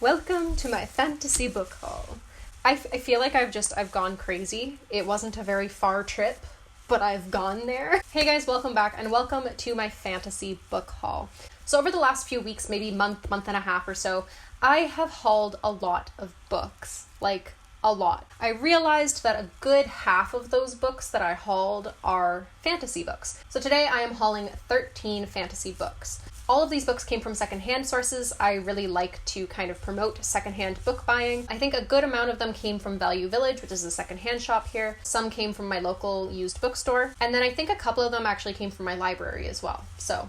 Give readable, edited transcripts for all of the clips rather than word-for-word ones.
Welcome to my fantasy book haul. I feel like I've gone crazy. It wasn't a very far trip, but I've gone there. Hey guys, welcome back and welcome to my fantasy book haul. So over the last few weeks, maybe month and a half or so, I have hauled a lot of books. Like, a lot. I realized that a good half of those books that I hauled are fantasy books. So today I am hauling 13 fantasy books. All of these books came from secondhand sources. I really like to kind of promote secondhand book buying. I think a good amount of them came from Value Village, which is a secondhand shop here. Some came from my local used bookstore. And then I think a couple of them actually came from my library as well. So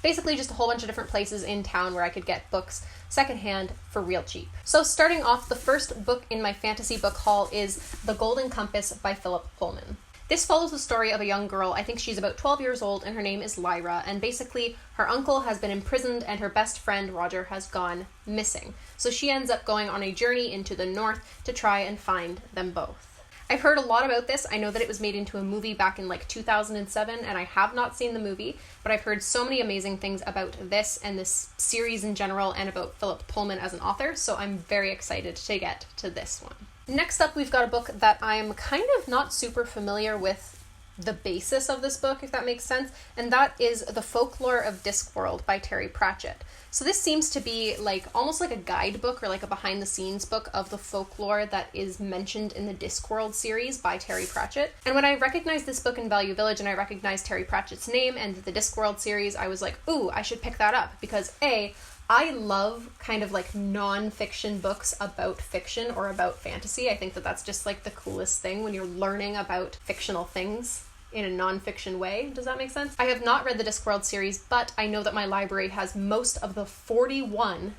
basically just a whole bunch of different places in town where I could get books secondhand for real cheap. So starting off, the first book in my fantasy book haul is The Golden Compass by Philip Pullman. This follows the story of a young girl. I think she's about 12 years old and her name is Lyra, and basically her uncle has been imprisoned and her best friend Roger has gone missing. So she ends up going on a journey into the north to try and find them both. I've heard a lot about this. I know that it was made into a movie back in like 2007 and I have not seen the movie, but I've heard so many amazing things about this and this series in general and about Philip Pullman as an author, so I'm very excited to get to this one. Next up, we've got a book that I'm kind of not super familiar with the basis of this book, if that makes sense, and that is The Folklore of Discworld by Terry Pratchett. So this seems to be like almost like a guidebook or like a behind the scenes book of the folklore that is mentioned in the Discworld series by Terry Pratchett. And when I recognized this book in Value Village and I recognized Terry Pratchett's name and the Discworld series, I was like, ooh, I should pick that up because I love kind of like non-fiction books about fiction or about fantasy. I think that that's just like the coolest thing when you're learning about fictional things in a non-fiction way. Does that make sense? I have not read the Discworld series, but I know that my library has most of the 41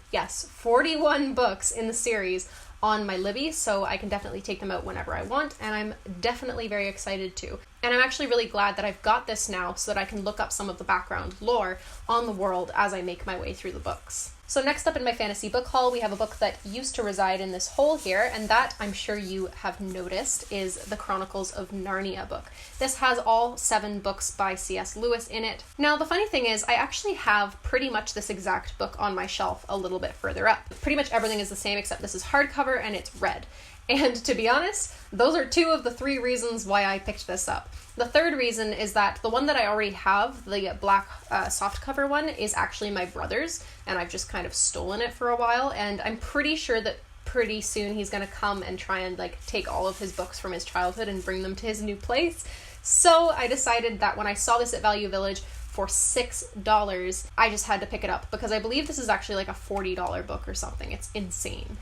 books in the series on my Libby, so I can definitely take them out whenever I want, and I'm definitely very excited to. And I'm actually really glad that I've got this now so that I can look up some of the background lore on the world as I make my way through the books. So next up in my fantasy book haul, we have a book that used to reside in this hole here, and that I'm sure you have noticed is the Chronicles of Narnia book. This has all 7 books by C.S. Lewis in it. Now, the funny thing is, I actually have pretty much this exact book on my shelf a little bit further up. Pretty much everything is the same except this is hardcover and it's red. And to be honest, those are 2 of the 3 reasons why I picked this up. The third reason is that the one that I already have, the black softcover one, is actually my brother's, and I've just kind of stolen it for a while, and I'm pretty sure that pretty soon he's going to come and try and like take all of his books from his childhood and bring them to his new place. So I decided that when I saw this at Value Village for $6, I just had to pick it up because I believe this is actually like a $40 book or something. It's insane.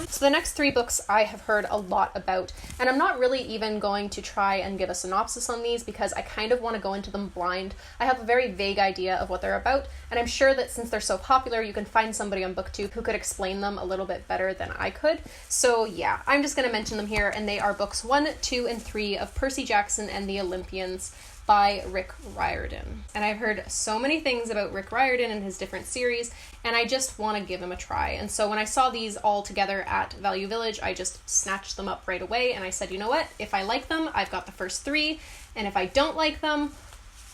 So the next 3 books I have heard a lot about, and I'm not really even going to try and give a synopsis on these because I kind of want to go into them blind. I have a very vague idea of what they're about, and I'm sure that since they're so popular, you can find somebody on Booktube who could explain them a little bit better than I could. So yeah, I'm just going to mention them here, and they are books 1, 2, and 3 of Percy Jackson and the Olympians by Rick Riordan. And I've heard so many things about Rick Riordan and his different series, and I just want to give him a try. And so when I saw these all together at Value Village, I just snatched them up right away, and I said, you know what, if I like them, I've got the first 3, and if I don't like them,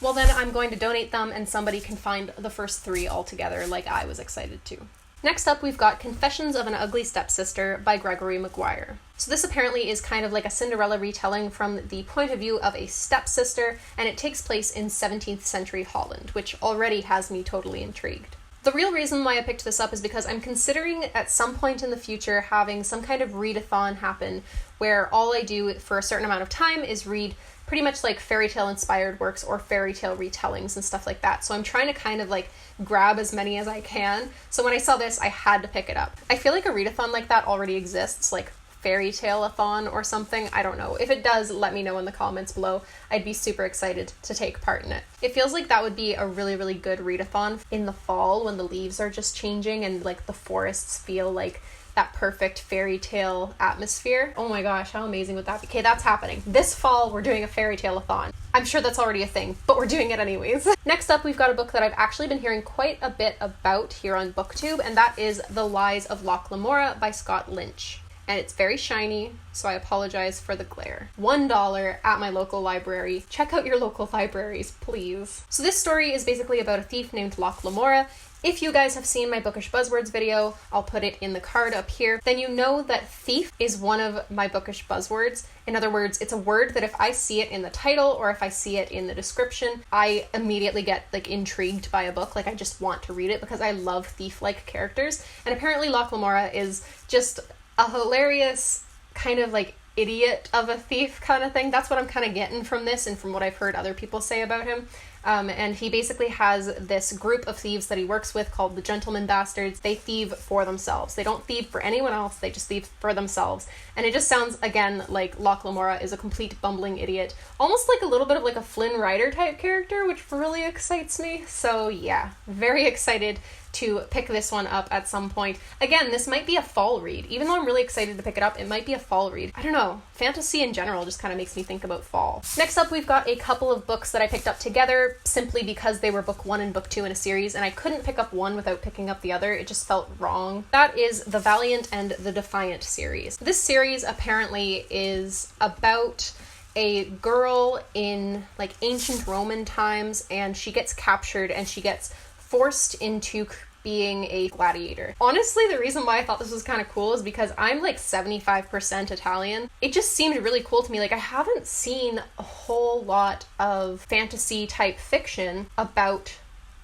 well then I'm going to donate them and somebody can find the first 3 all together like I was excited to. Next up, we've got Confessions of an Ugly Stepsister by Gregory Maguire. So this apparently is kind of like a Cinderella retelling from the point of view of a stepsister, and it takes place in 17th century Holland, which already has me totally intrigued. The real reason why I picked this up is because I'm considering at some point in the future having some kind of readathon happen where all I do for a certain amount of time is read pretty much like fairy tale inspired works or fairy tale retellings and stuff like that. So I'm trying to kind of like grab as many as I can. So when I saw this, I had to pick it up. I feel like a readathon like that already exists, like fairy tale-a-thon or something. I don't know. If it does, let me know in the comments below. I'd be super excited to take part in it. It feels like that would be a really, really good readathon in the fall when the leaves are just changing and like the forests feel like that perfect fairy tale atmosphere. Oh my gosh, how amazing would that be? Okay, that's happening. This fall, we're doing a fairy tale-a-thon. I'm sure that's already a thing, but we're doing it anyways. Next up, we've got a book that I've actually been hearing quite a bit about here on Booktube, and that is The Lies of Locke Lamora by Scott Lynch. and it's very shiny, so I apologize for the glare. $1 at my local library. Check out your local libraries, please. So this story is basically about a thief named Loch Lamora. If you guys have seen my Bookish Buzzwords video, I'll put it in the card up here, then you know that thief is one of my bookish buzzwords. In other words, it's a word that if I see it in the title or if I see it in the description, I immediately get like intrigued by a book. Like I just want to read it because I love thief-like characters. And apparently Loch Lamora is just a hilarious kind of like idiot of a thief kind of thing. That's what I'm kind of getting from this and from what I've heard other people say about him. And he basically has this group of thieves that he works with called the Gentleman Bastards. They thieve for themselves. They don't thieve for anyone else. They just thieve for themselves. And it just sounds, again, like Loch Lamora is a complete bumbling idiot. Almost like a little bit of like a Flynn Rider type character, which really excites me. So yeah, very excited to pick this one up at some point. Again, this might be a fall read. Even though I'm really excited to pick it up, it might be a fall read. I don't know. Fantasy in general just kind of makes me think about fall. Next up, we've got a couple of books that I picked up together simply because they were book 1 and book 2 in a series, and I couldn't pick up one without picking up the other. It just felt wrong. That is the Valiant and the Defiant series. This series apparently is about a girl in like ancient Roman times, and she gets captured and she gets forced into being a gladiator. Honestly, the reason why I thought this was kind of cool is because I'm like 75% Italian. It just seemed really cool to me. Like I haven't seen a whole lot of fantasy type fiction about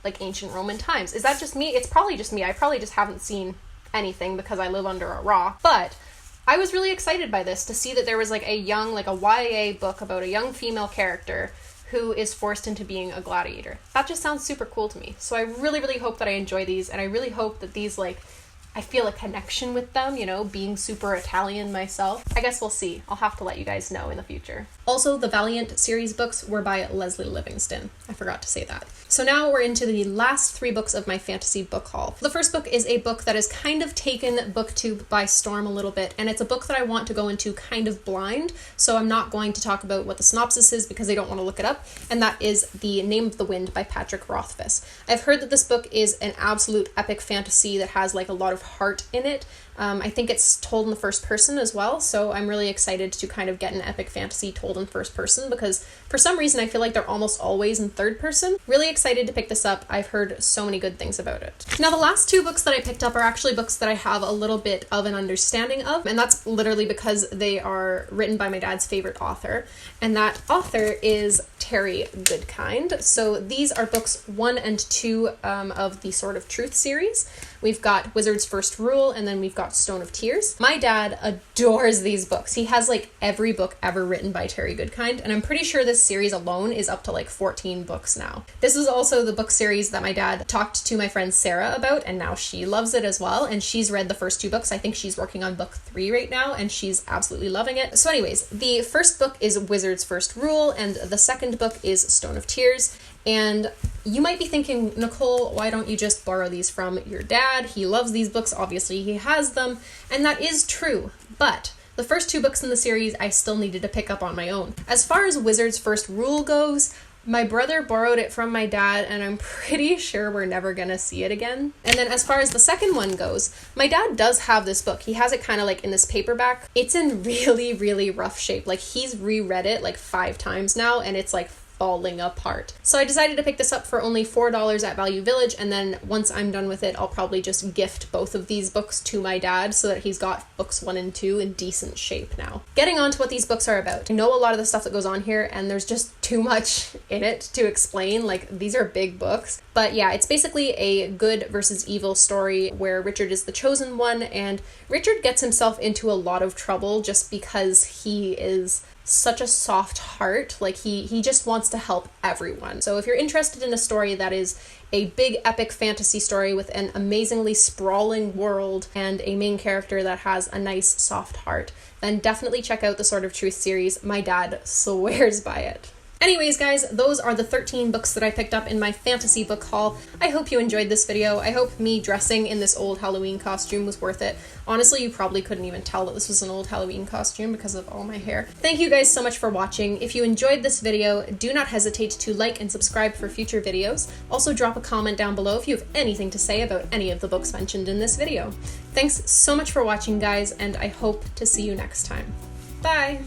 like ancient Roman times. Is that just me? It's probably just me. I probably just haven't seen anything because I live under a rock. But I was really excited by this to see that there was like a young, like a YA book about a young female character who is forced into being a gladiator. That just sounds super cool to me. So I really, really hope that I enjoy these, and I really hope that these, like, I feel a connection with them, you know, being super Italian myself. I guess we'll see. I'll have to let you guys know in the future. Also, the Valiant series books were by Leslie Livingston. I forgot to say that. So now we're into the last 3 books of my fantasy book haul. The first book is a book that has kind of taken Booktube by storm a little bit, and it's a book that I want to go into kind of blind, so I'm not going to talk about what the synopsis is because I don't want to look it up, and that is The Name of the Wind by Patrick Rothfuss. I've heard that this book is an absolute epic fantasy that has like a lot of heart in it. I think it's told in the first person as well, so I'm really excited to kind of get an epic fantasy told in first person because for some reason I feel like they're almost always in third person. Really excited to pick this up. I've heard so many good things about it. Now the last 2 books that I picked up are actually books that I have a little bit of an understanding of, and that's literally because they are written by my dad's favorite author, and that author is Terry Goodkind. So these are books 1 and 2 of the Sword of Truth series. We've got Wizard's First Rule, and then we've got Stone of Tears. My dad adores these books. He has like every book ever written by Terry Goodkind, and I'm pretty sure this series alone is up to like 14 books now. This is also the book series that my dad talked to my friend Sarah about, and now she loves it as well, and she's read the first 2 books. I think she's working on book 3 right now, and she's absolutely loving it. So anyways, the first book is Wizard's First Rule, and the second book is Stone of Tears. And you might be thinking, Nicole, why don't you just borrow these from your dad? He loves these books, obviously he has them, and that is true, but the first 2 books in the series I still needed to pick up on my own. As far as Wizard's First Rule goes, my brother borrowed it from my dad, and I'm pretty sure we're never gonna see it again. And then as far as the second one goes, my dad does have this book. He has it kind of like in this paperback. It's in really, really rough shape. Like he's reread it like 5 times now, and it's like falling apart. So I decided to pick this up for only $4 at Value Village, and then once I'm done with it, I'll probably just gift both of these books to my dad so that he's got books 1 and 2 in decent shape now. Getting on to what these books are about. I know a lot of the stuff that goes on here, and there's just too much in it to explain. Like, these are big books. But yeah, it's basically a good versus evil story where Richard is the chosen one, and Richard gets himself into a lot of trouble just because he is such a soft heart. Like he just wants to help everyone. So if you're interested in a story that is a big epic fantasy story with an amazingly sprawling world and a main character that has a nice soft heart, then definitely check out the Sword of Truth series. My dad swears by it. Anyways, guys, those are the 13 books that I picked up in my fantasy book haul. I hope you enjoyed this video. I hope me dressing in this old Halloween costume was worth it. Honestly, you probably couldn't even tell that this was an old Halloween costume because of all my hair. Thank you guys so much for watching. If you enjoyed this video, do not hesitate to like and subscribe for future videos. Also, drop a comment down below if you have anything to say about any of the books mentioned in this video. Thanks so much for watching, guys, and I hope to see you next time. Bye!